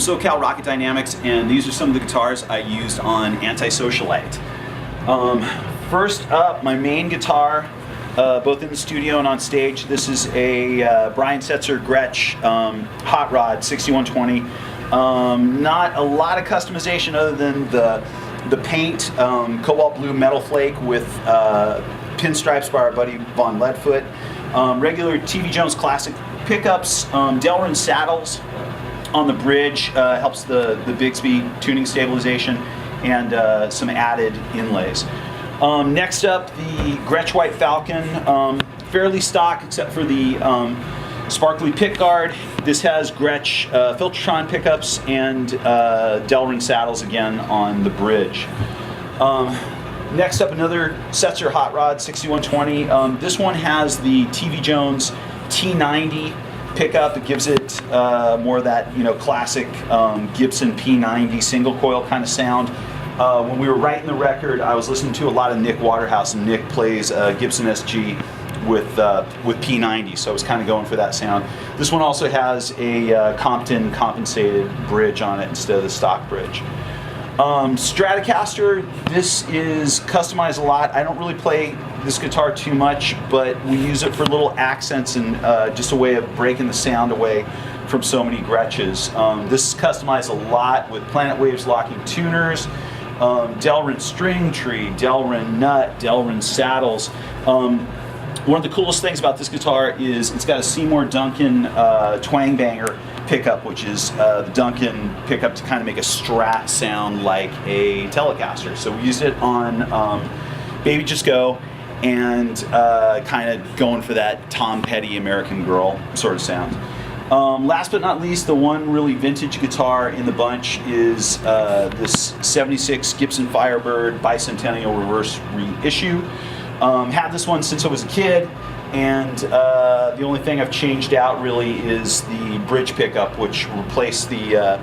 SoCal Rocket Dynamics, and these are some of the guitars I used on Antisocialite. First up, my main guitar, both in the studio and on stage. This is a Brian Setzer Gretsch Hot Rod 6120. Not a lot of customization other than the paint, cobalt blue metal flake with pinstripes by our buddy Von Leadfoot. Regular TV Jones classic pickups, Delrin saddles on the bridge, helps the Bigsby tuning stabilization, and some added inlays. Next up, the Gretsch White Falcon, fairly stock except for the sparkly pickguard. This has Gretsch Filtertron pickups and Delrin saddles again on the bridge. Next up, another Setzer Hot Rod 6120. This one has the TV Jones T90 pickup. It gives it more of that classic Gibson P90 single coil kind of sound. When we were writing the record, I was listening to a lot of Nick Waterhouse, and Nick plays Gibson SG with P90, so I was kind of going for that sound. This one also has a Compton compensated bridge on it instead of the stock bridge. Stratocaster, this is customized a lot. I don't really play this guitar too much, but we use it for little accents and just a way of breaking the sound away from so many Gretsches. This is customized a lot with Planet Waves locking tuners, Delrin string tree, Delrin nut, Delrin saddles. One of the coolest things about this guitar is it's got a Seymour Duncan twang banger pickup, which is the Duncan pickup to kind of make a Strat sound like a Telecaster. So we used it on Baby Just Go, and kind of going for that Tom Petty American Girl sort of sound. Last but not least, the one really vintage guitar in the bunch is this 76 Gibson Firebird Bicentennial reverse reissue. Had this one since I was a kid, and the only thing I've changed out really is the bridge pickup, which replaced the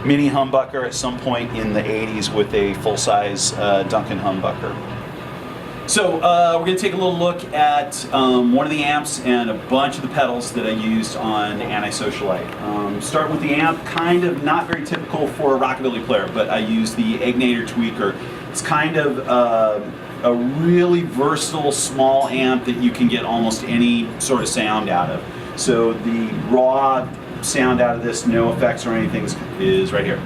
mini humbucker at some point in the 80s with a full-size Duncan humbucker. So we're going to take a little look at one of the amps and a bunch of the pedals that I used on Antisocialite. Start with the amp, kind of not very typical for a rockabilly player, but I used the Egnator tweaker. It's kind of a really versatile small amp that you can get almost any sort of sound out of. So the raw sound out of this, no effects or anything, is right here.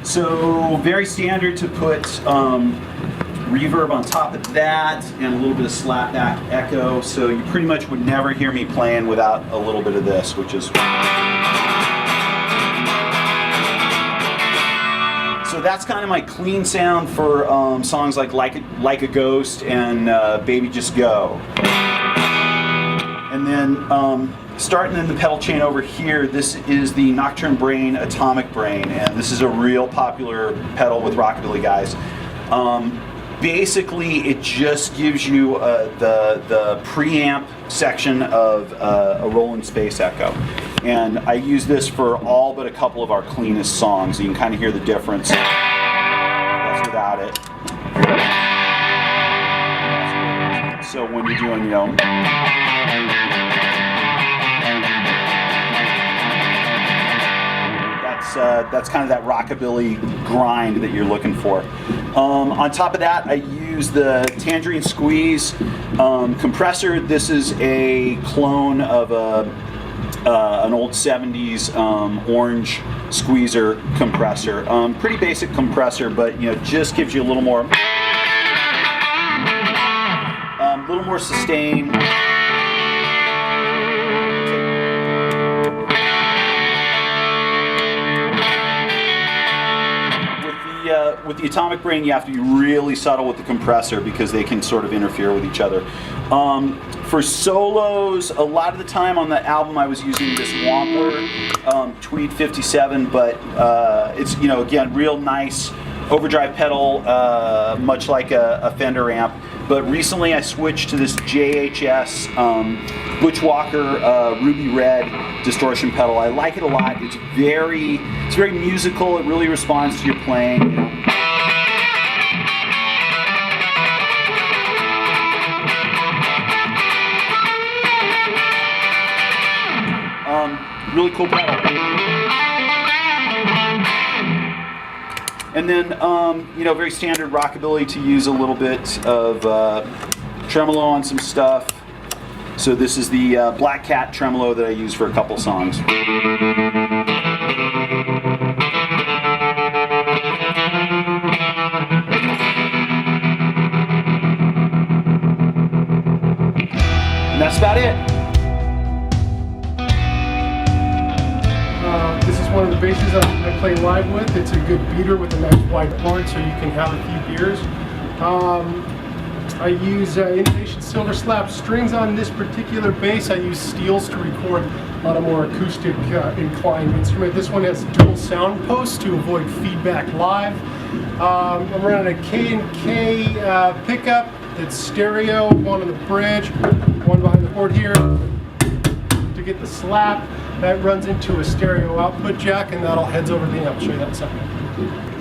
So very standard to put reverb on top of that and a little bit of slapback echo. So you pretty much would never hear me playing without a little bit of this, which is. So that's kind of my clean sound for songs like a Ghost and Baby Just Go. And then starting in the pedal chain over here, this is the Nocturne Brain Atomic Brain, and this is a real popular pedal with rockabilly guys. Basically, it just gives you the preamp section of a Roland Space Echo. And I use this for all but a couple of our cleanest songs. You can kind of hear the difference. That's without it. So when you're doing, that's kind of that rockabilly grind that you're looking for. On top of that, I use the Tangerine Squeeze compressor. This is a clone of an old 70s orange squeezer compressor. Pretty basic compressor, but just gives you a little more sustain. With the Atomic Brain, you have to be really subtle with the compressor because they can sort of interfere with each other. For solos, a lot of the time on the album I was using this Wampler Tweed 57, but it's again real nice overdrive pedal, much like a Fender amp. But recently I switched to this JHS Butchwalker Ruby Red distortion pedal. I like it a lot. It's very musical. It really responds to your playing. really cool pedal. And then, you know, very standard rockabilly to use a little bit of tremolo on some stuff. So this is the Black Cat Tremolo that I use for a couple songs. And that's about it. This is one of the basses I play live with. It's a good beater with a nice wide board, so you can have a few beers. I use innovation silver slap strings on this particular bass. I use steels to record on a more acoustic inclined instrument. This one has dual sound posts to avoid feedback live. I'm running a K&K pickup that's stereo, one on the bridge, one behind the board here to get the slap. That runs into a stereo output jack, and that'll heads over the amp. I'll show you that in a second.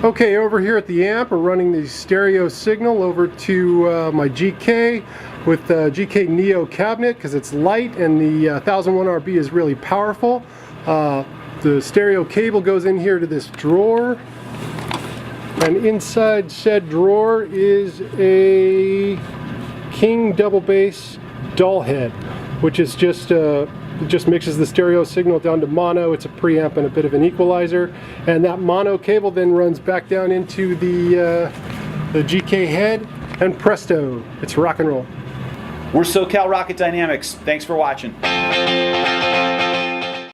Okay, over here at the amp, we're running the stereo signal over to my GK with the GK Neo cabinet because it's light and the 1001 RB is really powerful. The stereo cable goes in here to this drawer, and inside said drawer is a King double bass doll head, which is just it just mixes the stereo signal down to mono. It's a preamp and a bit of an equalizer, and that mono cable then runs back down into the GK head, and presto, it's rock and roll. We're SoCal Rocket Dynamics. Thanks for watching.